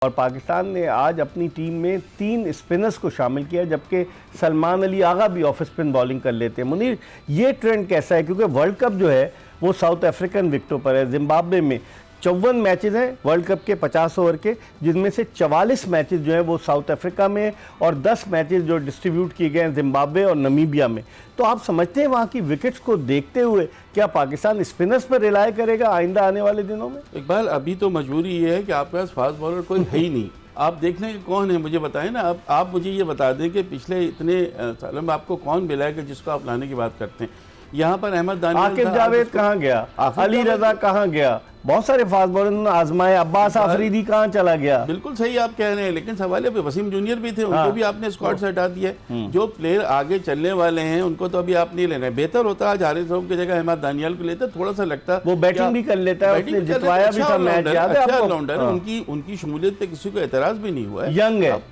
और पाकिस्तान ने आज अपनी टीम में 3 स्पिनर्स को शामिल किया, जबकि सलमान अली आगा भी ऑफ स्पिन बॉलिंग कर लेते हैं। मुनीर, ये ट्रेंड कैसा है? क्योंकि वर्ल्ड कप जो है वो साउथ अफ्रीकन विकेटों पर है। जिम्बाब्वे में 54 मैचेस हैं वर्ल्ड कप के 50 ओवर के, जिनमें से 44 मैचेस जो हैं वो साउथ अफ्रीका में और 10 मैचेस जो डिस्ट्रीब्यूट किए गए हैं जिम्बाब्वे और नमीबिया में। तो आप समझते हैं वहाँ की विकेट्स को देखते हुए क्या पाकिस्तान स्पिनर्स पर रिलाय करेगा आइंदा आने वाले दिनों में? इकबाल, अभी तो मजबूरी ये है कि आपके पास फास्ट बॉलर कोई है ही नहीं। आप देखने के कौन है मुझे बताएं ना। आप मुझे ये बता दें कि पिछले इतने सालों में आपको कौन मिला है कि जिसको आप लाने की बात करते हैं। यहाँ पर अहमद दानियाल, आकिब जावेद कहाँ गया, अली रजा कहाँ गया, बहुत सारे फास्ट बॉलर आजमाए, अब्बास आफरीदी कहाँ चला गया। बिल्कुल सही आप कह रहे हैं, लेकिन सवाल है वसीम जूनियर भी थे, उनको भी आपने स्क्वाड से हटा दिया है। जो प्लेयर आगे चलने वाले हैं उनको तो अभी आप नहीं ले रहे हैं। बेहतर होता है आज हारिस रऊफ की जगह अहमद दानियाल को लेते, थोड़ा सा लगता वो बैटिंग भी कर लेता है, उसने जितवाया भी था मैच, याद है आपको? ऑलराउंडर उनकी शमूलियत पे किसी को एतराज भी नहीं हुआ है।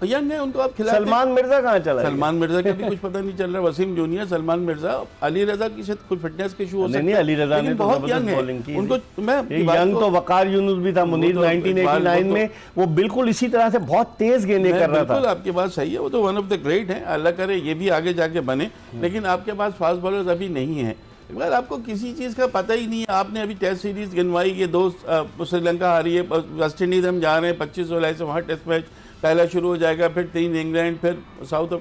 यंग है, उनको आप खिला। सलमान मिर्जा कहाँ चला? सलमान मिर्जा का भी कुछ पता नहीं चल रहा। वसीम जूनियर, सलमान मिर्जा, अली रजा की शायद कुछ फिटनेस के इशू हो सकते हैं। अली रजा ने बहुत यंग है, उनको मैं यंग तो वकार यूनुस भी था मुनीर 1989 में, वो बिल्कुल इसी तरह से बहुत तेज गेंदें कर रहा था। बिल्कुल आपकी बात सही है, वो तो वन ऑफ द ग्रेट हैं, अल्लाह करे ये भी आगे जाके बने। लेकिन आपके पास फास्ट बॉलर्स अभी नहीं है। अगर आपको किसी चीज़ का पता ही नहीं है, आपने अभी टेस्ट सीरीज गिनवाई, ये 2 श्रीलंका हारी है, वेस्ट इंडीज हम जा रहे हैं 25 जुलाई से, वहाँ टेस्ट मैच पहला शुरू हो जाएगा, फिर 3 इंग्लैंड, फिर साउथ।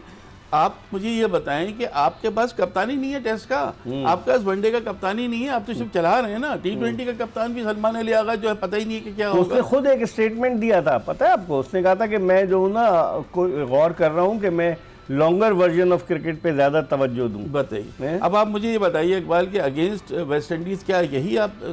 आप मुझे ये बताएं कि आपके पास कप्तानी नहीं है टेस्ट का, आपके पास वनडे का कप्तानी नहीं है, आप तो सिर्फ चला रहे हैं ना। T20 का कप्तान भी सलमान अली आगा जो है, पता ही नहीं है कि क्या होगा। उसने खुद एक स्टेटमेंट दिया था, पता है आपको? उसने कहा था कि मैं जो हूँ ना गौर कर रहा हूँ कि मैं लॉन्गर वर्जन ऑफ क्रिकेट पे ज्यादा तवज्जो दूं। बताइए, अब आप मुझे ये बताइए इकबाल के अगेंस्ट वेस्ट इंडीज क्या यही आप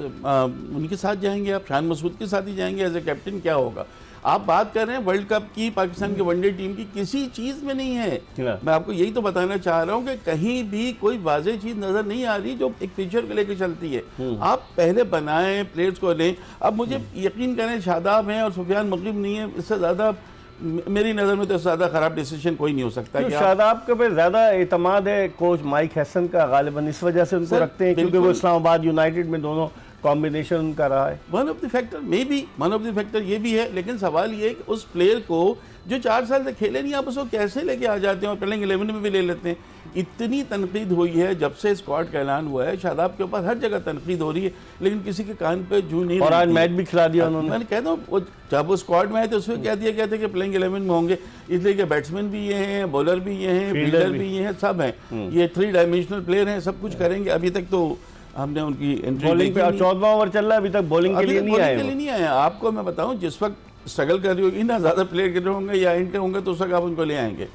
उनके साथ जाएंगे? आप शान मसूद के साथ ही जाएंगे एज ए कैप्टन? क्या होगा? आप बात कर रहे हैं वर्ल्ड कप की, पाकिस्तान की वनडे टीम की, किसी चीज में नहीं है। मैं आपको यही तो बताना चाह रहा हूं कि कहीं भी कोई वाज़ेह चीज नजर नहीं आ रही जो एक फीचर को लेकर चलती है। आप पहले बनाएं, प्लेयर्स को लें। अब मुझे यकीन करें, शादाब हैं और सुफियान मुगलिब नहीं है, इससे ज्यादा मेरी नज़र में तो ज़्यादा ख़राब डिसीजन कोई नहीं हो सकता। कि शादाब के पे ज़्यादा एतमाद है कोच माइक हैसन का, गालिबन इस वजह से उनको रखते हैं क्योंकि वो इस्लामाबाद यूनाइटेड में दोनों कॉम्बिनेशन उनका रहा है। One of the factor may be, one of the factor ये भी है। लेकिन सवाल ये है कि उस प्लेयर को जो 4 साल से खेले नहीं, आप उसको कैसे लेके आ जाते हैं और प्लेइंग 11 में भी ले लेते हैं? इतनी तनकीद हुई है जब से स्क्वाड का ऐलान हुआ है, शादाब के ऊपर हर जगह तनकीद हो रही है, लेकिन किसी के कान पे जू नहीं। और आज मैच भी खिला दिया उन्होंने। मैंने कहता हूँ जब वो स्क्वाड में आए तो उसमें कह दिया गया था कि प्लेइंग 11 में होंगे, इसलिए कि बैट्समैन भी ये हैं, बॉलर भी ये हैं, फील्डर भी ये हैं, सब हैं। ये 3 डायमेंशनल प्लेयर हैं, सब कुछ करेंगे। अभी तक तो हमने उनकी बॉलिंग पे 14वां ओवर चल रहा है, अभी तक बॉलिंग के लिए नहीं आए। आपको मैं बताऊं, जिस वक्त स्ट्रगल कर रही होगी ना, ज़्यादा प्लेयर गिर रहे होंगे या एंड के होंगे, तो उस वक्त आप उनको ले आएंगे।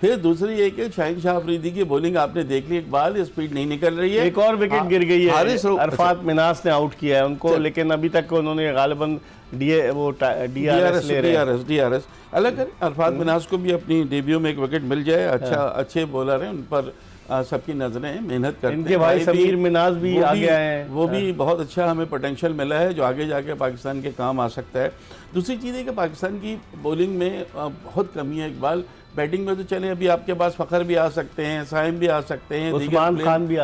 फिर दूसरी एक है शाहीन शाह अफरीदी की बॉलिंग आपने देख ली, इकबाल स्पीड नहीं निकल रही है। एक और विकेट गिर गई है, अरफात मिनास ने आउट किया है उनको, लेकिन अभी तक उन्होंने गालिबन DRS अलग है। अरफात मिनास को भी अपनी डेब्यू में एक विकेट मिल जाए, अच्छे बॉलर हैं, उन पर सबकी नजरें हैं, मेहनत करते हैं। इनके भाई समीर मिनाज भी आगे आए हैं, वो भी बहुत अच्छा हमें पोटेंशियल मिला है जो आगे जाके पाकिस्तान के काम आ सकता है। दूसरी चीज़ है कि पाकिस्तान की बॉलिंग में बहुत कमी है इकबाल। बैटिंग में तो चले, अभी आपके पास फ़खर भी आ सकते हैं, साइम भी आ सकते हैं, उस्मान खान भी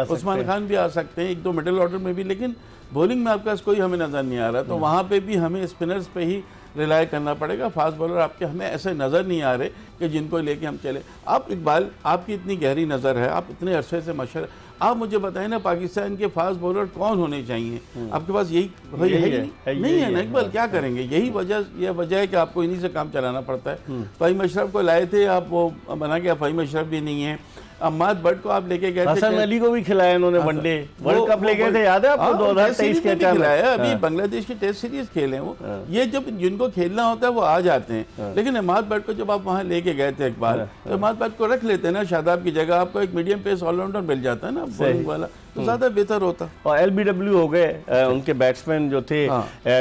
आ सकते हैं, 1-2 मिडिल ऑर्डर में भी, लेकिन बॉलिंग में आपके पास कोई हमें नज़र नहीं आ रहा। तो वहाँ पे भी हमें स्पिनर्स पे ही रिलाय करना पड़ेगा। फास्ट बॉलर आपके हमें ऐसे नज़र नहीं आ रहे कि जिनको लेके हम चले। आप इकबाल, आपकी इतनी गहरी नज़र है, आप इतने अरसे से मशहूर, आप मुझे बताएं ना पाकिस्तान के फास्ट बॉलर कौन होने चाहिए? आपके पास यही नहीं है ना इकबाल, क्या करेंगे? यही वजह है कि आपको इन्हीं से काम चलाना पड़ता है। फ़हीम अशरफ को लाए थे आप, वो बना के फ़हीम अशरफ भी नहीं है। अम्माद भट्ट को आप लेके गए थे, हसन अली को भी खिलाया इन्होंने, वनडे वर्ल्ड कप ले गए थे, याद है आपको? 2023 के खिलाया। अभी बांग्लादेश की टेस्ट सीरीज खेले वो, ये जब जिनको खेलना होता है वो आ जाते हैं। लेकिन अम्माद भट्ट को जब आप वहाँ लेके गए थे इकबाल, तो अम्माद भट्ट को रख लेते ना शादाब की जगह, आपको एक मीडियम पेस ऑलराउंडर मिल जाता है ना बॉलिंग वाला, तो ज़्यादा बेहतर होता। और LBW हो गए उनके बैट्समैन जो थे,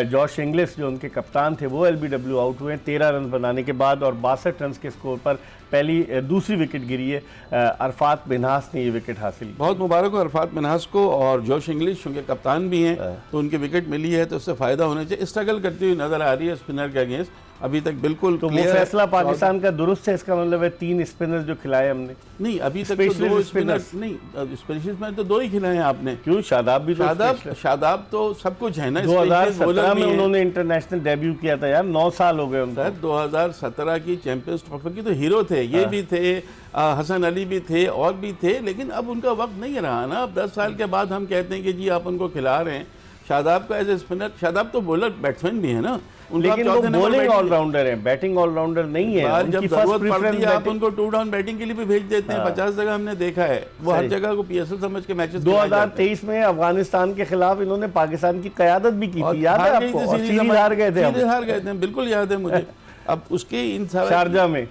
जॉश इंग्लिश जो उनके कप्तान थे, वो LBW आउट हुए 13 रन बनाने के बाद, और 62 रन के स्कोर पर दूसरी विकेट गिरी है। अरफात मिन्हास ने ये विकेट हासिल की। बहुत मुबारक हो अरफात मिन्हास को, और जॉश इंग्लिश उनके कप्तान भी हैं, तो उनकी विकेट मिली है तो उससे फ़ायदा होना चाहिए। स्ट्रगल करती हुई नज़र आ रही है स्पिनर के अगेंस्ट, अभी तक बिल्कुल तो वो clear है। फैसला पाकिस्तान का दुरुस्त है, इसका मतलब है 3 स्पिनर्स जो खिलाए हमने। नहीं, अभी तक तो Specialist 2 spinners। स्पिनर नहीं, स्पेशलिस्ट में तो 2 ही खिलाए हैं आपने। क्यों, शादाब भी तो शादाब तो सब कुछ है ना, 2017 में उन्होंने इंटरनेशनल डेब्यू किया था यार, 9 साल हो गए उनको। 2017 की चैंपियंस ट्रॉफी की तो हीरो थे, ये भी थे, हसन अली भी थे और भी थे, लेकिन अब उनका वक्त नहीं रहा ना। अब 10 साल के बाद हम कहते हैं कि जी आप उनको खिला रहे हैं। शादाब का एज ए स्पिनर, शादाब तो बॉलर बैट्समैन भी है ना, लेकिन वो बॉलिंग ऑलराउंडर है, बैटिंग ऑलराउंडर नहीं है। जब उनकी जरूरत फर्स्ट पड़ती प्रेफरेंस है आप उनको 2 डाउन बैटिंग के लिए भी भेज देते हैं। 50 जगह हमने देखा है, वो हर जगह को पीएसएल समझ के मैचेस 2023 में अफगानिस्तान के खिलाफ इन्होंने पाकिस्तान की क़यादत भी की थी, याद है आपको? और सीरीज हार गए थे, हार गए थे, बिल्कुल याद है मुझे। अब उसके इन सारा शारजा में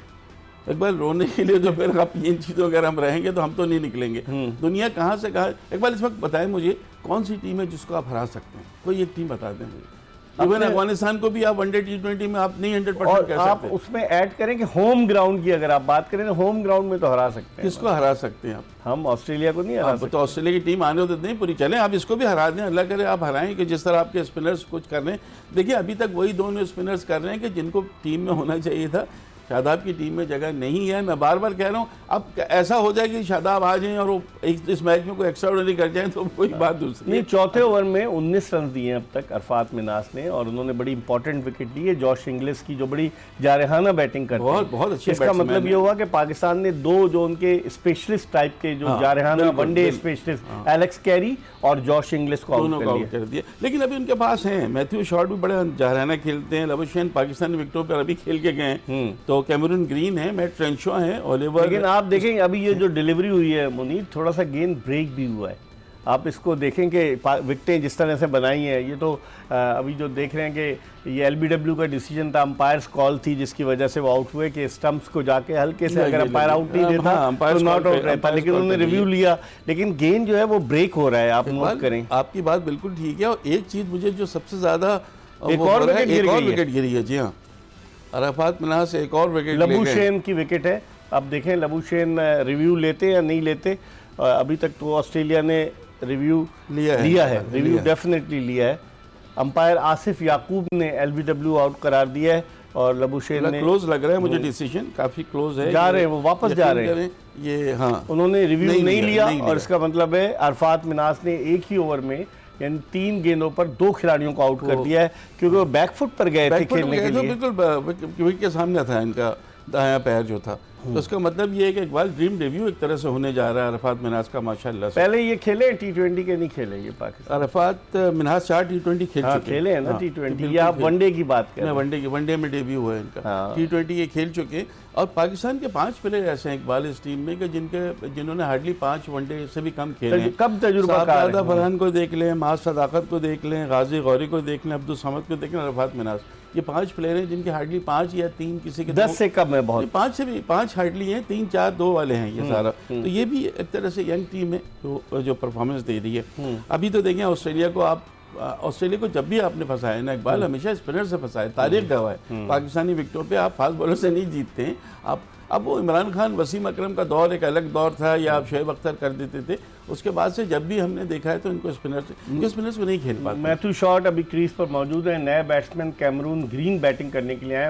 इकबाल रोने के लिए जो फिर आप इन चीज़ों अगर हम रहेंगे तो हम तो नहीं निकलेंगे। दुनिया कहाँ से कहाँ। इकबाल इस वक्त बताएं मुझे कौन सी टीम है जिसको आप हरा सकते हैं, कोई एक टीम बता दें मुझे। इवन अफगानिस्तान को भी आप वनडे T20 में आप नहीं 100% कह आप सकते। उसमें ऐड करें कि होम ग्राउंड की अगर आप बात करें तो होम ग्राउंड में तो हरा सकते हैं। किसको हरा सकते हैं आप? हम ऑस्ट्रेलिया को नहीं हरा आप तो ऑस्ट्रेलिया की टीम आने होते नहीं पूरी, चलें आप इसको भी हरा दें, अल्लाह करे आप हराएं कि जिस तरह आपके स्पिनर्स कुछ कर रहे हैं। देखिए अभी तक वही दोनों स्पिनर्स कर रहे हैं कि जिनको टीम में होना चाहिए था। शादाब की टीम में जगह नहीं है। मैं बार बार कह रहा हूँ, अब ऐसा हो जाए कि शादाब आ जाएं और वो इस मैच में कोई एक्स्ट्राऑर्डिनरी कर जाएं तो कोई बात दूसरी नहीं। चौथे ओवर में 19 रन दिए अब तक अरफात मिनास ने, और उन्होंने बड़ी इंपॉर्टेंट विकेट ली है जॉश इंग्लिस की, जो बड़ी जारहाना बैटिंग करते हैं। बहुत अच्छे। इसका मतलब ये हुआ कि पाकिस्तान ने 2 जो उनके स्पेशलिस्ट टाइप के जो जारहाना वनडे स्पेशलिस्ट एलेक्स कैरी और जॉश इंग्लिस को आउट कर दिया। लेकिन अभी उनके पास हैं मैथ्यू शॉर्ट भी बड़े जारहाना खेलते हैं, लबुशेन पाकिस्तानी विकेटों पर अभी खेल के गए हैं, तो कैमरून ग्रीन है, मैट ट्रेंशो है, ओलिवर। लेकिन आप देखेंगे अभी ये जो डिलीवरी हुई है मुनीर, थोड़ा सा गेंद ब्रेक भी हुआ है। आप इसको देखें कि विकेटें जिस तरह से बनाई हैं, ये तो अभी जो देख रहे हैं कि ये LBW का डिसीजन था, अंपायर्स कॉल थी जिसकी वजह से वो आउट हुए कि स्टंप्स को जाके हल्के से अगर अंपायर आउट नहीं देता तो नॉट आउट रहता, लेकिन उन्होंने रिव्यू लिया, लेकिन गेंद जो है वो ब्रेक हो रहा है। आप नोट करें, आपकी बात बिल्कुल ठीक है। और एक चीज़ मुझे जो सबसे ज़्यादा एक और विकेट गिरी है। जी हाँ, अरफात मिनास से एक और विकेट, लबुशेन की विकेट है। अब देखें लबुशेन रिव्यू लेते या नहीं लेते। अभी तक तो ऑस्ट्रेलिया ने रिव्यू लिया है, रिव्यू डेफिनेटली लिया है। अंपायर आसिफ याकूब ने LBW आउट करार दिया है और लबुशेन ने, क्लोज लग रहा है मुझे, डिसीजन काफी क्लोज है, जा रहे हैं वो वापस जा रहे हैं ये। हाँ, उन्होंने रिव्यू नहीं लिया और इसका मतलब है अरफात मिनास ने एक ही ओवर में यानी 3 गेंदों पर 2 खिलाड़ियों को आउट कर दिया है, क्योंकि वो बैकफुट पर गए थे खेलने के लिए। बिल्कुल विकेट के सामने था इनका दायां पैर जो था। तो उसका मतलब ये है कि इकबाल ड्रीम डेब्यू एक तरह से होने जा रहा है अरफात मिनास का माशाल्लाह से। पहले ये खेले T20 के नहीं खेले ये पाकिस्तान? अरफात मिनास 4 T20 खेल चुके खेले हैं ना T20, या आप वनडे की बात करें? वनडे में डेब्यू हुआ है इनका। T20 ये खेल चुके। और पाकिस्तान के 5 प्लेयर ऐसे हैं इकबाल इस टीम में कि जिन्होंने हार्डली 5 वनडे से भी कम खेले हैं। कब तजुर्बाकार है? फरहान को देख लें, माज सदाकत को देख लें, गाजी गौरी को देख लें, अब्दुल समद को देख लें, अरफात मिनास, ये 5 प्लेयर हैं जिनके हार्डली 5 या 3 किसी के 10 से कम है बहुत। 5 से भी 5 हार्डली हैं, 3 4 2 वाले हैं ये सारा। तो ये भी एक तरह से यंग टीम है जो परफॉर्मेंस दे रही है। अभी तो देखें ऑस्ट्रेलिया को जब भी आपने फंसाया ना इकबाल, हमेशा स्पिनर से फंसाया, तारीख गवाह है। पाकिस्तानी विकेटों पे आप फास्ट बॉलर से नहीं जीतते हैं आप। अब वो इमरान खान वसीम अकरम का दौर एक अलग दौर था, या आप शोएब अख्तर कर देते थे। उसके बाद से जब भी हमने देखा है तो इनको स्पिनर्स को नहीं खेल पाते। मैथ्यू शॉर्ट अभी क्रीज पर मौजूद है। नए बैट्समैन कैमरून ग्रीन बैटिंग करने के लिए आए।